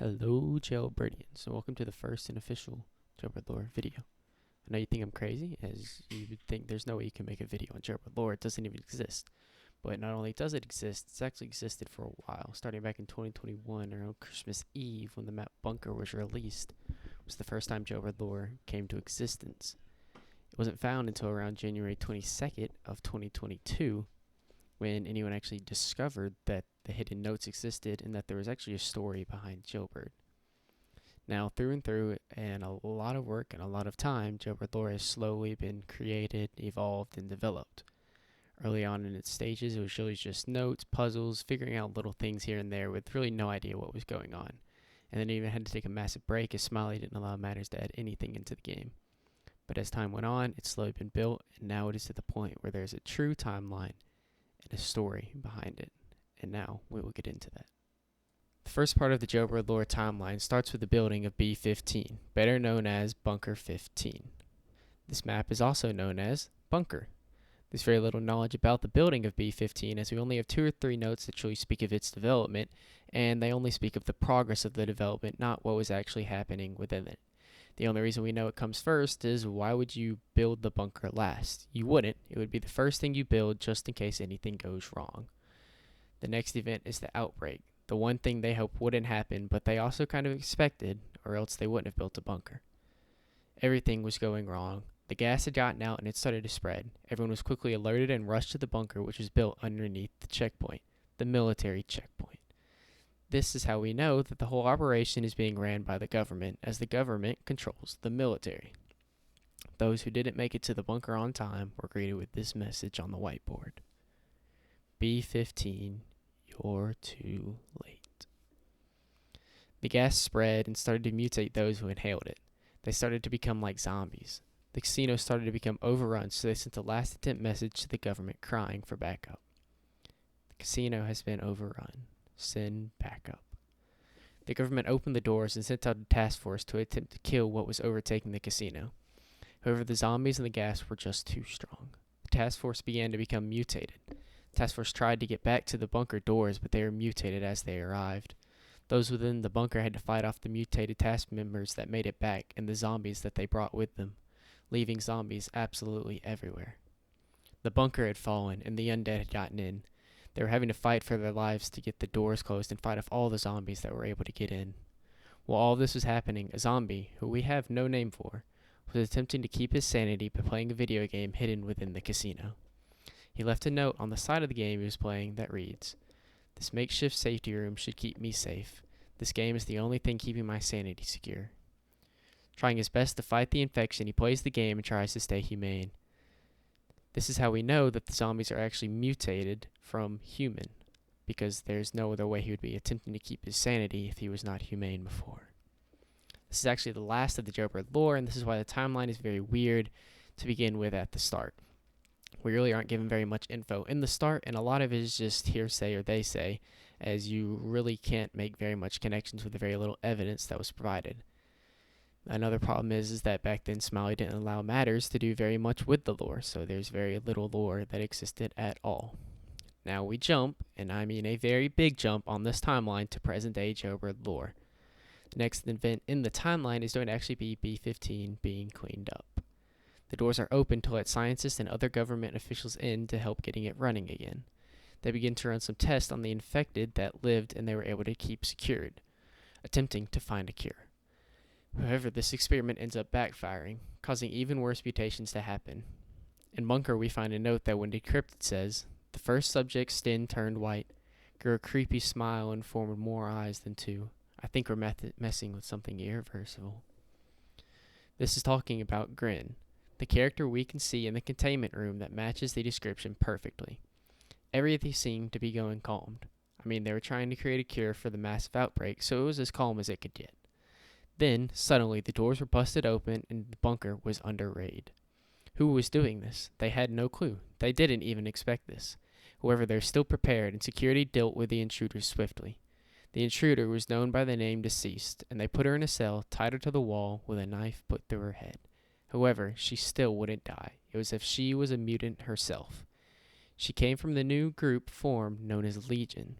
Hello, Jailbirdians, and welcome to the first and official Jailbird Lore video. I know you think I'm crazy, as you would think there's no way you can make a video on Jailbird Lore. It doesn't even exist. But not only does it exist, it's actually existed for a while. Starting back in 2021, around Christmas Eve, when the map Bunker was released, was the first time Jailbird Lore came to existence. It wasn't found until around January 22nd of 2022, when anyone actually discovered that the hidden notes existed and that there was actually a story behind Jailbird. Now, through and through, and a lot of work and a lot of time, Jailbird Lore has slowly been created, evolved, and developed. Early on in its stages, it was really just notes, puzzles, figuring out little things here and there with really no idea what was going on. And then it even had to take a massive break as Smiley didn't allow matters to add anything into the game. But as time went on, it's slowly been built, and now it is to the point where there's a true timeline and a story behind it, and now we will get into that. The first part of the Jailbird Lore timeline starts with the building of B-15, better known as Bunker 15. This map is also known as Bunker. There's very little knowledge about the building of B-15, as we only have 2 or 3 notes that truly speak of its development, and they only speak of the progress of the development, not what was actually happening within it. The only reason we know it comes first is, why would you build the bunker last? You wouldn't. It would be the first thing you build just in case anything goes wrong. The next event is the outbreak, the one thing they hope wouldn't happen, but they also kind of expected, or else they wouldn't have built a bunker. Everything was going wrong. The gas had gotten out and it started to spread. Everyone was quickly alerted and rushed to the bunker, which was built underneath the checkpoint, the military checkpoint. This is how we know that the whole operation is being ran by the government, as the government controls the military. Those who didn't make it to the bunker on time were greeted with this message on the whiteboard: B-15, you're too late. The gas spread and started to mutate those who inhaled it. They started to become like zombies. The casino started to become overrun, so they sent a last attempt message to the government crying for backup. The casino has been overrun. Send backup. The government opened the doors and sent out a task force to attempt to kill what was overtaking the casino. However, the zombies and the gas were just too strong. The task force began to become mutated. The task force tried to get back to the bunker doors, but they were mutated as they arrived. Those within the bunker had to fight off the mutated task members that made it back and the zombies that they brought with them, leaving zombies absolutely everywhere. The bunker had fallen and the undead had gotten in. They were having to fight for their lives to get the doors closed and fight off all the zombies that were able to get in. While all this was happening, a zombie, who we have no name for, was attempting to keep his sanity by playing a video game hidden within the casino. He left a note on the side of the game he was playing that reads, "This makeshift safety room should keep me safe. This game is the only thing keeping my sanity secure." Trying his best to fight the infection, he plays the game and tries to stay humane. This is how we know that the zombies are actually mutated from human, because there's no other way he would be attempting to keep his sanity if he was not humane before. This is actually the last of the Jailbird lore, and this is why the timeline is very weird to begin with at the start. We really aren't given very much info in the start, and a lot of it is just hearsay or they say, as you really can't make very much connections with the very little evidence that was provided. Another problem is that back then Smiley didn't allow matters to do very much with the lore, so there's very little lore that existed at all. Now we jump, and I mean a very big jump on this timeline, to present day Jailbird lore. The next event in the timeline is going to actually be B-15 being cleaned up. The doors are open to let scientists and other government officials in to help getting it running again. They begin to run some tests on the infected that lived and they were able to keep secured, attempting to find a cure. However, this experiment ends up backfiring, causing even worse mutations to happen. In Bunker, we find a note that when decrypted says, "The first subject's skin turned white, grew a creepy smile and formed more eyes than 2. I think we're messing with something irreversible." This is talking about Grin, the character we can see in the containment room that matches the description perfectly. Everything seemed to be going calmed. I mean, they were trying to create a cure for the massive outbreak, so it was as calm as it could get. Then, suddenly, the doors were busted open and the bunker was under raid. Who was doing this? They had no clue. They didn't even expect this. However, they were still prepared, and security dealt with the intruders swiftly. The intruder was known by the name Deceased, and they put her in a cell, tied her to the wall, with a knife put through her head. However, she still wouldn't die. It was as if she was a mutant herself. She came from the new group formed known as Legion.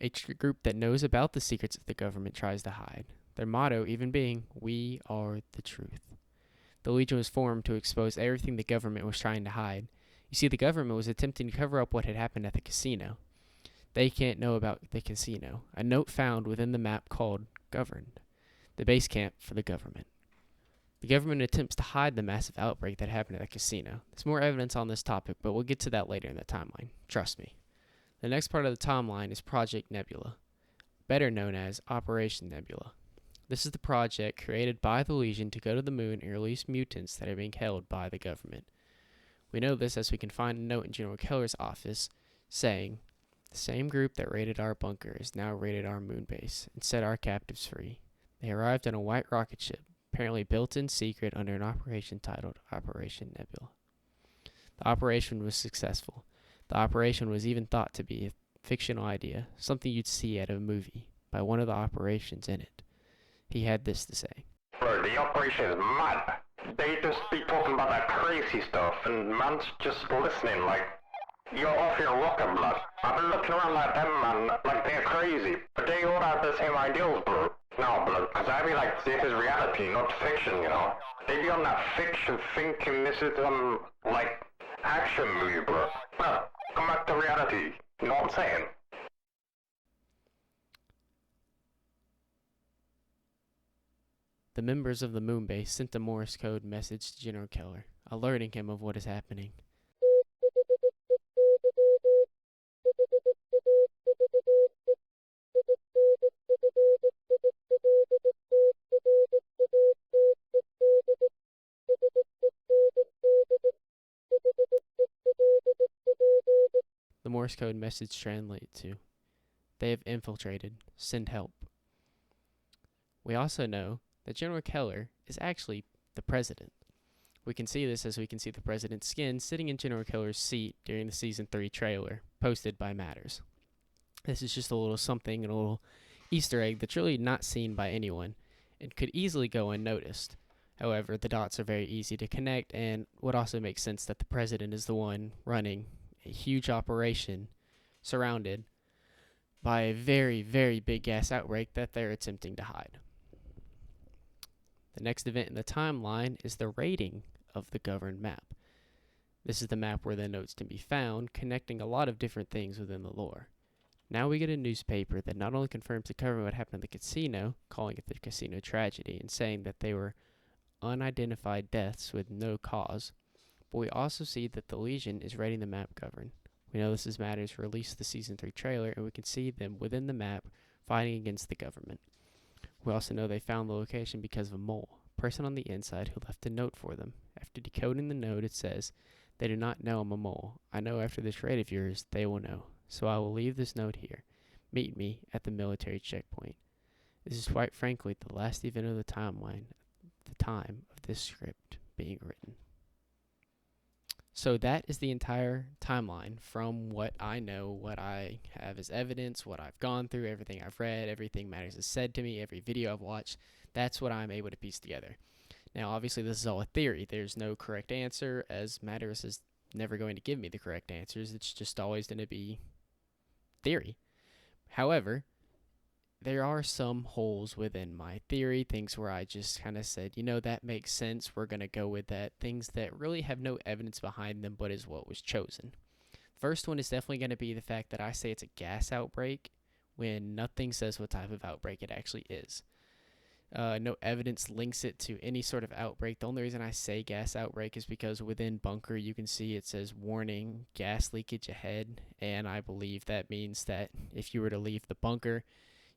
A group that knows about the secrets that the government tries to hide. Their motto even being, "We are the truth." The Legion was formed to expose everything the government was trying to hide. You see, the government was attempting to cover up what had happened at the casino. They can't know about the casino. A note found within the map called Governed, the base camp for the government. The government attempts to hide the massive outbreak that happened at the casino. There's more evidence on this topic, but we'll get to that later in the timeline. Trust me. The next part of the timeline is Project Nebula, better known as Operation Nebula. This is the project created by the Legion to go to the moon and release mutants that are being held by the government. We know this as we can find a note in General Keller's office saying, "The same group that raided our bunker is now raided our moon base and set our captives free. They arrived on a white rocket ship, apparently built in secret under an operation titled Operation Nebula." The operation was successful. The operation was even thought to be a fictional idea, something you'd see at a movie, by one of the operations in it. He had this to say. Bro, the operation is mad. They just be talking about that crazy stuff, and man's just listening like, you're off your rocker, blood. I've been looking around at them, man, like they're crazy. But they all have the same ideals, bro. No, blood, because I be like, this is reality, not fiction, you know? They be on that fiction thinking this is, like, action movie, bro. No, come back to reality. You know what I'm saying? The members of the moon base sent a Morse code message to General Keller, alerting him of what is happening. The Morse code message translates to, "They have infiltrated. Send help." We also know that General Keller is actually the president. We can see this as we can see the president's skin sitting in General Keller's seat during the Season 3 trailer, posted by Matters. This is just a little something, a little Easter egg that's really not seen by anyone and could easily go unnoticed. However, the dots are very easy to connect, and would also make sense that the president is the one running a huge operation surrounded by a very, very big gas outbreak that they're attempting to hide. The next event in the timeline is the raiding of the governed map. This is the map where the notes can be found, connecting a lot of different things within the lore. Now we get a newspaper that not only confirms the cover of what happened at the casino, calling it the casino tragedy, and saying that they were unidentified deaths with no cause, but we also see that the Legion is raiding the map governed. We know this is Matters released the Season 3 trailer, and we can see them within the map fighting against the government. We also know they found the location because of a mole, a person on the inside who left a note for them. After decoding the note, it says, "They do not know I'm a mole. I know after this raid of yours, they will know. So I will leave this note here. Meet me at the military checkpoint." This is quite frankly the last event of the timeline at the time of this script being written. So that is the entire timeline from what I know, what I have as evidence, what I've gone through, everything I've read, everything Matters has said to me, every video I've watched. That's what I'm able to piece together. Now, obviously, this is all a theory. There's no correct answer, as Matters is never going to give me the correct answers. It's just always going to be theory. However, there are some holes within my theory, things where I just kind of said, you know, that makes sense, we're going to go with that, things that really have no evidence behind them but is what was chosen. First one is definitely going to be the fact that I say it's a gas outbreak when nothing says what type of outbreak it actually is. No evidence links it to any sort of outbreak. The only reason I say gas outbreak is because within bunker you can see it says warning, gas leakage ahead, and I believe that means that if you were to leave the bunker,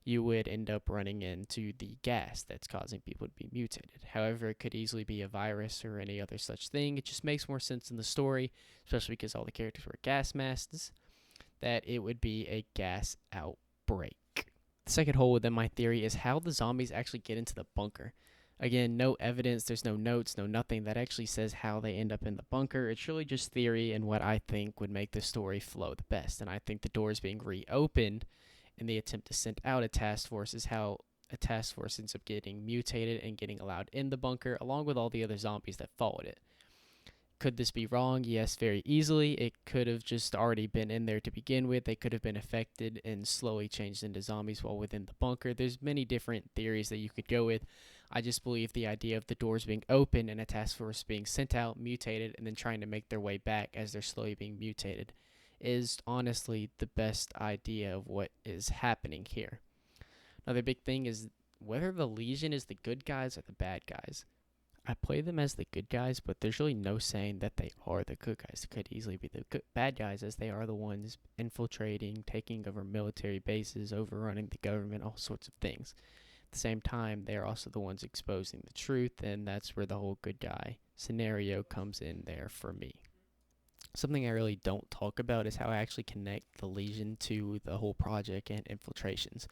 you would end up running into the gas that's causing people to be mutated. However, it could easily be a virus or any other such thing. It just makes more sense in the story, especially because all the characters were gas masks, that it would be a gas outbreak. The second hole within my theory is how the zombies actually get into the bunker. Again, no evidence, there's no notes, no nothing that actually says how they end up in the bunker. It's really just theory and what I think would make the story flow the best. And I think the doors being reopened in the attempt to send out a task force is how a task force ends up getting mutated and getting allowed in the bunker, along with all the other zombies that followed it. Could this be wrong? Yes, very easily. It could have just already been in there to begin with. They could have been affected and slowly changed into zombies while within the bunker. There's many different theories that you could go with. I just believe the idea of the doors being open and a task force being sent out, mutated, and then trying to make their way back as they're slowly being mutated is honestly the best idea of what is happening here. Another big thing is whether the Legion is the good guys or the bad guys. I play them as the good guys, but there's really no saying that they are the good guys. They could easily be the bad guys, as they are the ones infiltrating, taking over military bases, overrunning the government, all sorts of things. At the same time, they are also the ones exposing the truth, and that's where the whole good guy scenario comes in there for me. Something I really don't talk about is how I actually connect the Legion to the whole project and infiltrations.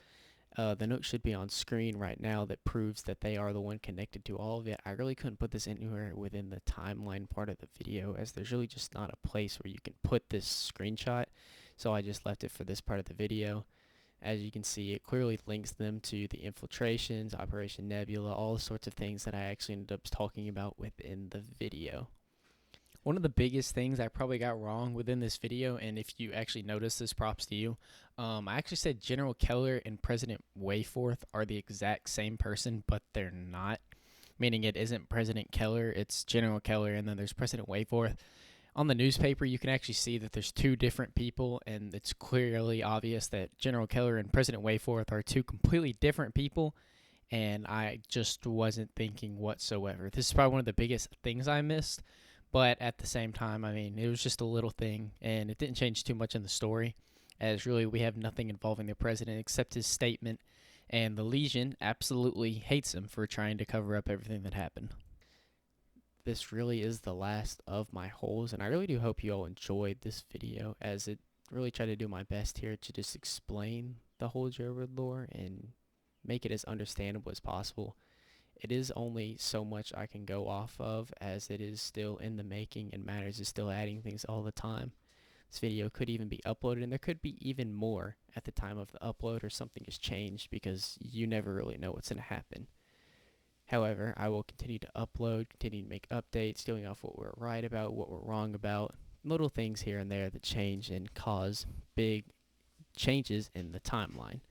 The note should be on screen right now that proves that they are the one connected to all of it. I really couldn't put this anywhere within the timeline part of the video, as there's really just not a place where you can put this screenshot, so I just left it for this part of the video. As you can see, it clearly links them to the infiltrations, Operation Nebula, all the sorts of things that I actually ended up talking about within the video. One of the biggest things I probably got wrong within this video, and if you actually notice this, props to you. I actually said General Keller and President Wayforth are the exact same person, but they're not. Meaning it isn't President Keller, it's General Keller, and then there's President Wayforth. On the newspaper, you can actually see that there's two different people, and it's clearly obvious that General Keller and President Wayforth are two completely different people, and I just wasn't thinking whatsoever. This is probably one of the biggest things I missed. But at the same time, I mean, it was just a little thing, and it didn't change too much in the story, as really we have nothing involving the president except his statement, and the Legion absolutely hates him for trying to cover up everything that happened. This really is the last of my holes, and I really do hope you all enjoyed this video, as it really tried to do my best here to just explain the whole JAILBIRD lore and make it as understandable as possible. It is only so much I can go off of, as it is still in the making and Matters is still adding things all the time. This video could even be uploaded, and there could be even more at the time of the upload, or something has changed, because you never really know what's going to happen. However, I will continue to upload, continue to make updates, dealing off what we're right about, what we're wrong about, little things here and there that change and cause big changes in the timeline.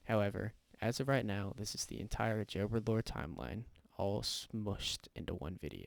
However, as of right now, this is the entire JAILBIRD lore timeline, all smushed into one video.